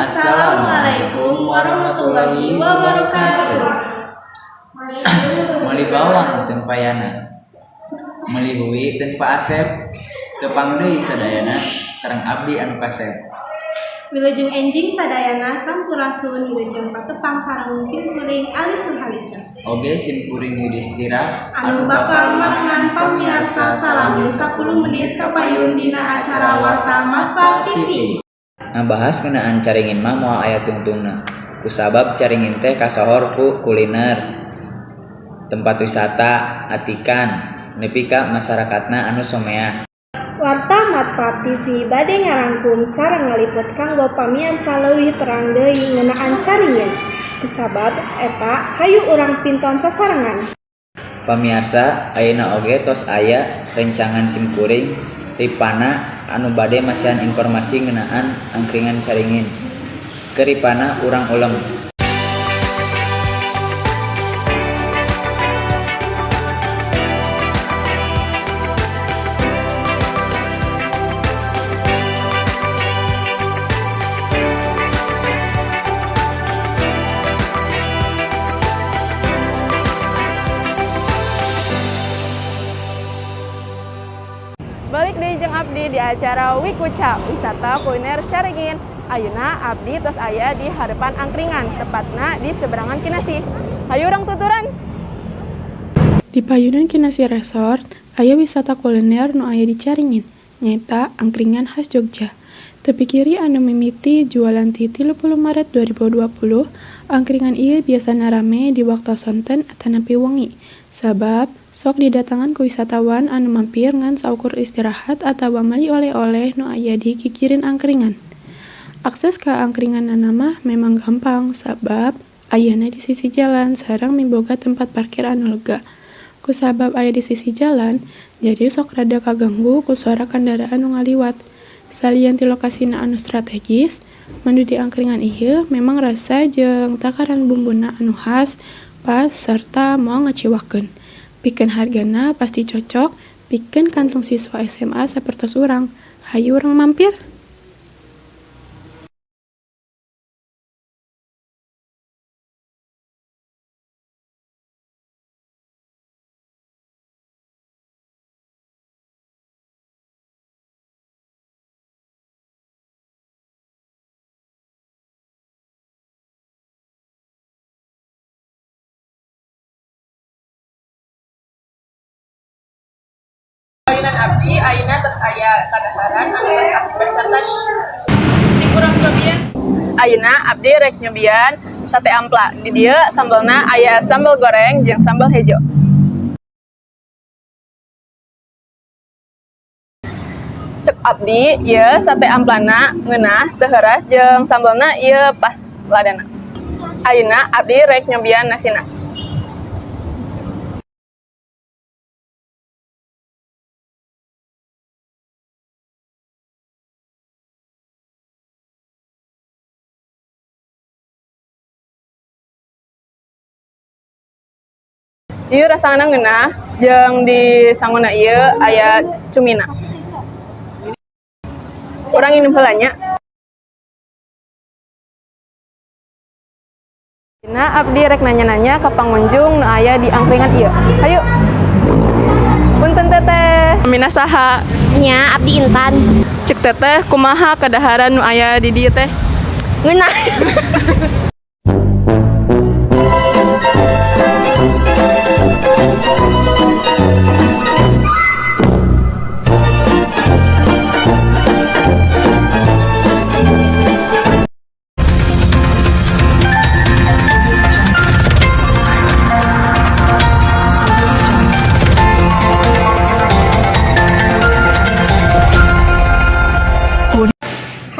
Assalamualaikum warahmatullahi wabarakatuh. Meuli bawang tempayana, meuli huwi tanpa asep, tepang deui sadayana sareng abdi anu kasep. Wilujeng enjing sadayana sampurasun wilujeng patepang sareng simkuring alis tur halisa. Oge simkuring Yudhistira Anu bakal marengan pamirsa salami 10 menit kapayun dina acara Warta Matpa TV. Ngabahas ngeunaan caringin mah moal aya tungtungna. Kusabab caringin teh kasohor ku kuliner, tempat wisata, atikan, nepi ka masyarakatna anu somea. Warta Matpa TV bade ngarangkum sareng ngaliput kanggo pamirsa leuwih terang deui ngeunaan caringin. Kusabab eta hayu urang pinton sasarengan. Pamirsa, ayeuna oge tos aya rencangan simkuring Ripana anu bade masihan informasi ngeunaan angkringan caringin. Keur Ripana urang ulem. Balik deui jeung abdi di acara Wikuca Wisata Kuliner Caringin. Ayeuna abdi tos aya di hareupan angkringan, tepatna di seberangan Kinasi. Hayu urang tuturan. Di payunan Kinasi Resort, aya wisata kuliner nu aya di Caringin, nyaeta angkringan khas Jogja. Tepi kiri anu mimiti jualan ti 30 Maret 2020, angkringan ieu biasana rame di waktu sonten atanapi wengi. Sabab sok didatangan ku wisatawan anu mampir ngan saukur istirahat atawa meuli oleh-oleh nu aya di kikirin angkringan. Akses ka angkringanana mah memang gampang sabab ayeuna di sisi jalan sareng miboga tempat parkir anu lega. Kusabab aya di sisi jalan, jadi sok rada kaganggu ku suara kendaraan nu ngaliwat. Salian ti lokasina anu strategis, manu di angkringan ieu memang rasa jeung takaran bumbuna anu khas pas serta moal ngaciwakeun. Pikeun hargana pasti cocok, pikeun kantung siswa SMA sapertos urang. Hayu urang mampir. Payunan abdi ayeuna tos aya kadaharan anu tos abdi pesan tadi. Cik urang nyobian. Ayeuna abdi rek nyobian sate ampla. Di dieu sambelna aya sambal goreng jeung sambal hejo. Cek abdi ieu sate amplana ngeunah teu heuras jeung sambelna ieu pas ladana. Ayeuna abdi rek nyobian nasina. Ieu rasana ngeunah jeung di sangona ieu aya cumina. Urang nginum heula nya. Dina abdi rek nanya-nanya ka pangunjung nu aya di angkringan ieu. Hayu. Punten teteh. Mina saha? Nya abdi Intan. Cek teteh kumaha kadaharan nu aya di dieu teh? Ngeunah.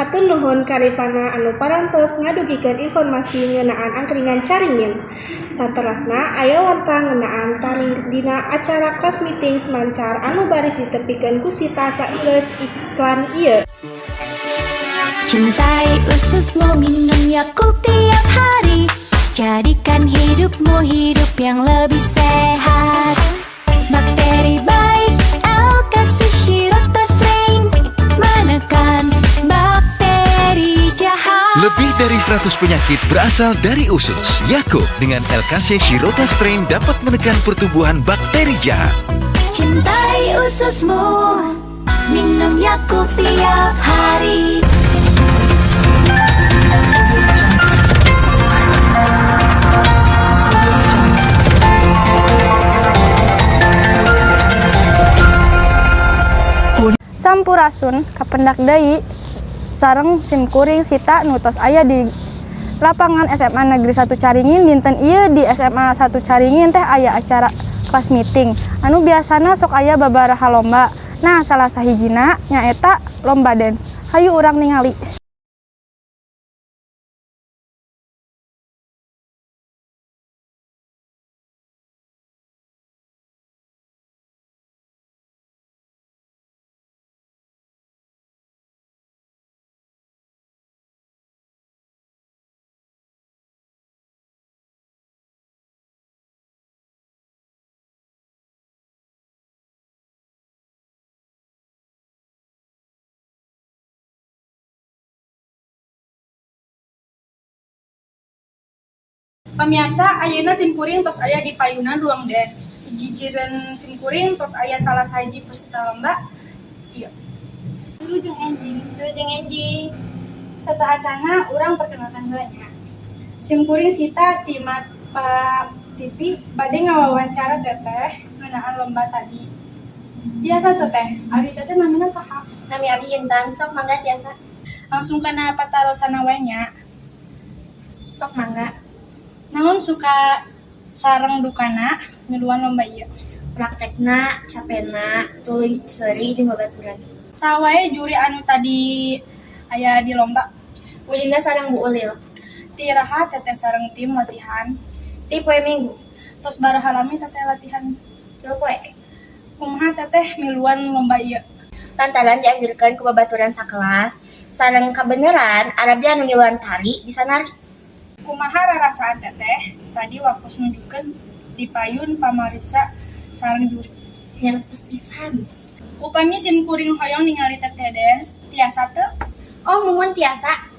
Hatur nuhun ka Ripana anu parantos ngadugikeun informasi ngeunaan angkringan Caringin. Saterasna aya warta ngeunaan tari dina acara kelas meeting semancar anu baris ditepikeun ku Sita saenggeus iklan ieu. Cintai ususmu, minum Yakult tiap hari. Jadikan hidupmu hidup yang lebih sehat. Bakteri baik, L-kasih Shiroktas Rain, menekan bakteri jahat. Lebih dari 100 penyakit berasal dari usus. Yakult dengan LKC Shirota Strain dapat menekan pertumbuhan bakteri jahat. Cintai ususmu, minum Yakult tiap hari. Sampurasun kapendak deui sareng simkuring Sita nutos aya di lapangan SMA Negeri 1 Caringin. Dinten ieu di SMA 1 Caringin teh aya acara kelas meeting anu biasana sok aya babaraha lomba. Nah, salah sahijina nyaeta lomba dance. Hayu urang ningali. Pamirsa, ayeuna simkuring tos aya di payunan ruang dance. Gigireun simkuring tos aya salah sahiji peserta lomba. Ieu. Wilujeng enjing. Sata acana urang perkenalkan heula nya. Simkuring Sita ti Pak TV bade ngawawancara teteh ngeunaan lomba tadi. Tiasa teteh, ari teteh namina saha? Nami abdi Intan, sok mangga tiasa. Langsung kana patarosana we nya. Sok mangga. Namun suka sareng dukana miluan lomba ieu. Praktekna, capena, tuluy seuri jeung babaturan. Sawae juri anu tadi aya di lomba. Ulina sareng Bu Ulil. Ti raha teteh sareng tim latihan. Ti poe Minggu. Tos baraha lami teteh latihan. 3 poe. Kumaha teteh miluan lomba ieu? Lantaran dianjurkeun ku babaturan sakelas, sareng kabeneran Arabja anu ngiluan tari bisa nari. Kumaha rarasaan teteh tadi waktu nunjukkeun di payun pamarisa sareng juri? Nyerepes pisan. Upami simkuring hoyong ningali teteh dance tiasa teu? Oh, mumun tiasa.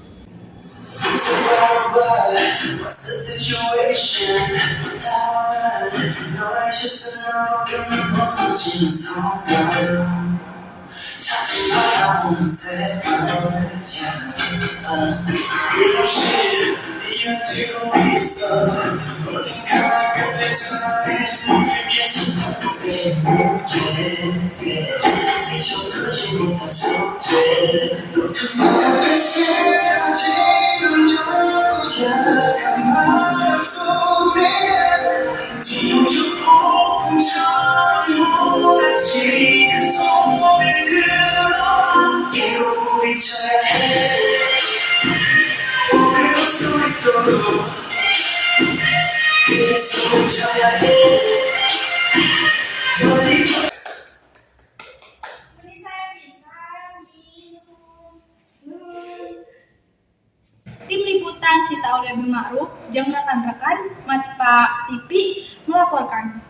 Tim liputan Sita Aulia Ma'ruf jeung rekan-rekan Matpa TV melaporkan.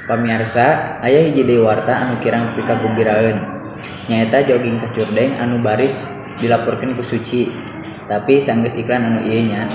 Pamirsa, aya hiji deui warta anu kirang pikagumbiraeun. Nyaeta jogging ka Curdeng anu baris dilaporkeun ku Suci. Tapi sanggeus iklan anu ieu nya.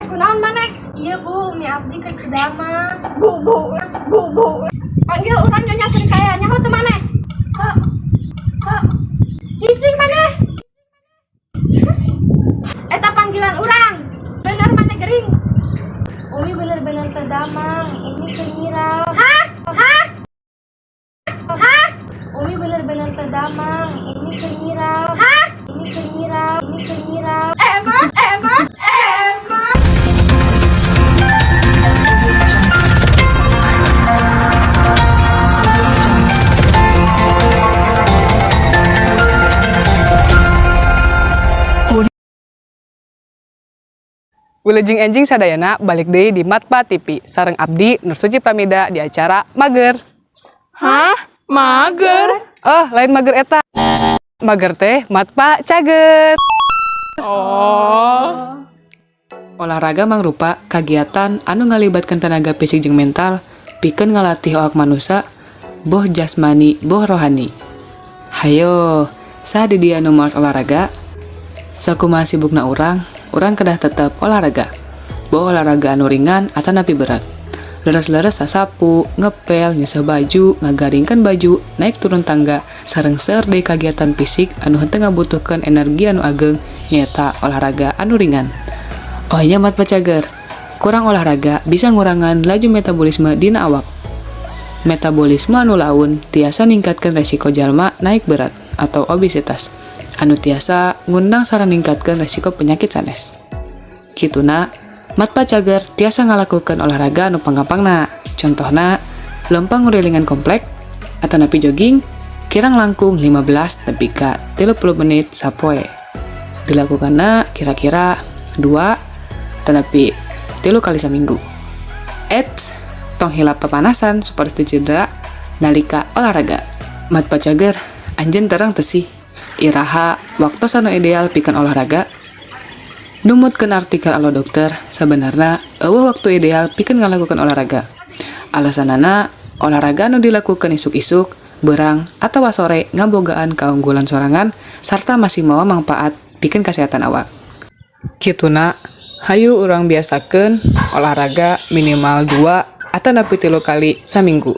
Kunaon maneh? Iya Bu, mi abdi ke Kedama. Bu. Panggil urang nyonya sering kaya nyaho teu maneh? Kok. Hicing maneh. Eta panggilan urang. Bener maneh. terdamang, Umi kenyirau. Umi bener-bener terdamang, Umi kenyirau. Umi kenyirau, Umi kenyirau. Wilujeng enjing sadayana balik deui di Matpa TV sareng abdi Nur Suci Pramida di acara Mager. Hah? Mager? Oh, lain mager eta. Mager teh Matpa cager. Oh. Olahraga mangrupa kagiatan anu ngalibatkeun tenaga fisik jeung mental pikeun ngalatih awak manusia boh jasmani boh rohani. Hayo, saha di dieu anu maos olahraga? Sakumaha sibukna urang kedah tetep olahraga. Boh olahraga anu ringan atau napi berat. Leres-leres sasapu, ngepel, nyeseh baju, ngagaringkeun baju, naik turun tangga, sareng seueur deui kagiatan fisik anu henteu ngabutuhkeun energi anu ageng nyaeta olahraga anu ringan. Oh nya mat pacager, kurang olahraga bisa ngurangan laju metabolisme dina awak. Metabolisme anu laun tiasa ningkatkeun resiko jalma naik berat atau obesitas. Anu tiasa ngundang sareng ningkatkeun resiko penyakit sanes. Kituna, mat pacager tiasa ngalakukeun olahraga anu panggampangna. Contohna, lempang ngurilingan komplek atau napi jogging kirang langkung 15 nepi ka 30 menit sapoe. Dilakukanna kira-kira 2 tanapi 3 kali seminggu. Tong hilap pepanasan supaya cedera nalika olahraga. Mat pacager anjeun terang teu sih iraha waktu anu ideal pikeun olahraga? Numutkeun artikel Alo Dokter, sebenarnya eueuh waktu ideal pikeun ngalakukeun olahraga. Alasanana olahraga anu dilakukeun isuk-isuk, beurang atawa sore ngabogaan kaunggulan sorangan sarta masih mawa manfaat pikeun kesehatan awak. Kituna, hayu urang biasakeun olahraga minimal 2 atau napi 3 kali saminggu.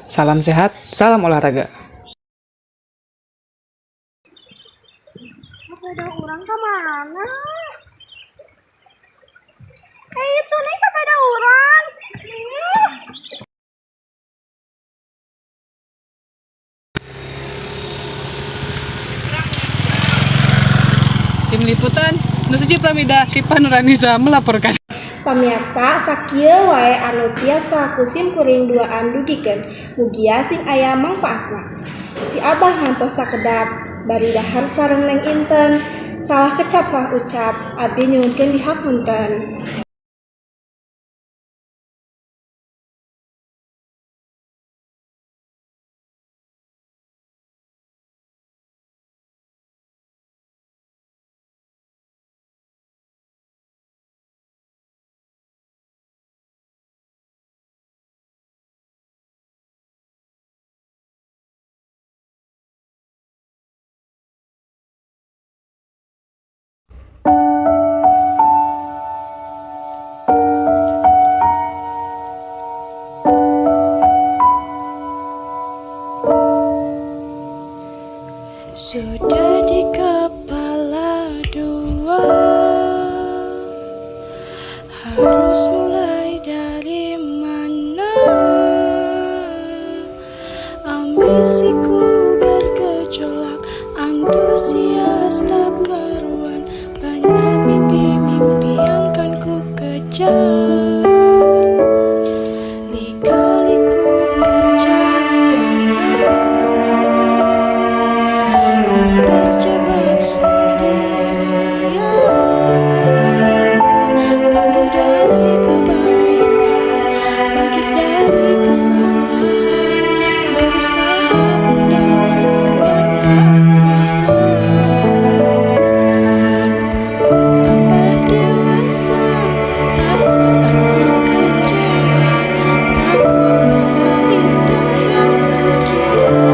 Salam sehat, salam olahraga. Sepeda orang kemana? Itu nih sepeda orang. Tim Liputan, Nur Suci Pramida, Sipa Nuranisa melaporkan. Pamirsa, sakieu wae anu tiasa kusim kuring duaan dugikeun. Mugia sing aya mangpaatna. Si Abah ngantos sakedap bari dahar sareng Neng Inten. Salah kecap salah ucap, abdi nyuhunkeun dihapunten. Sudah di kepala dua, harus mulai dari mana? Ambisiku bergejolak, antusias tak karuan, banyak mimpi-mimpi yang kan ku kejar. Lika-liku perjalanan, terjebak sendirian, tumbuh dari kebaikan, bangkit dari kesalahan, berusaha pendamkan kenyataan bahwa takut tambah dewasa, takut aku kecewa, takut tak seindah yang kukira.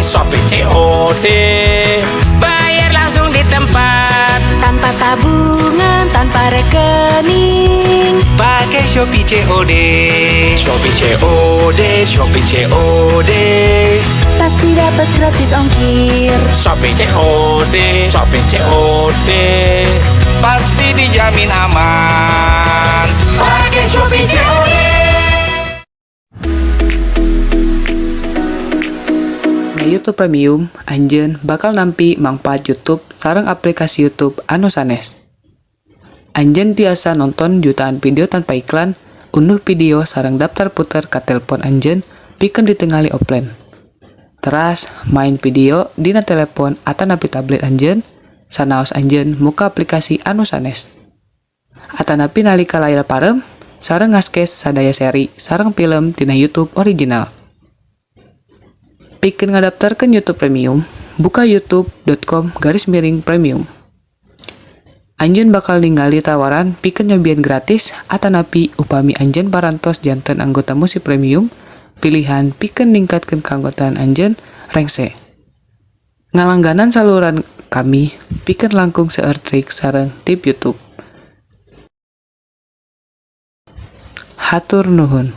Shopee COD. Bayar langsung di tempat, tanpa tabungan, tanpa rekening. pakai Shopee COD. Shopee COD, Shopee COD. Pasti dapat gratis ongkir. Shopee COD, Shopee COD. Pasti dijamin aman. Pakai Shopee COD. Nah, YouTube Premium, anjeun bakal nampi mangpaat YouTube sareng aplikasi YouTube anu sanes. Anjeun tiasa nonton jutaan video tanpa iklan, unduh video sareng daftar puter ka telepon anjeun pikeun ditingali offline. Teras main video dina telepon atanapi tablet anjeun, sanaos anjeun muka aplikasi anu sanes. Atanapi nalika layar parem, sareng ngaskes sadaya seri sareng film tina YouTube original. Pikeun ngadaptarkeun YouTube Premium, buka youtube.com/premium. Anjeun bakal ningali tawaran pikeun nyobian gratis atanapi upami anjeun parantos janten anggota Musik Premium, pilihan pikeun ningkatkeun kaanggotaan anjeun rengse. Ngalangganan saluran kami pikeun langkung seueur trik sareng tip YouTube. Hatur nuhun.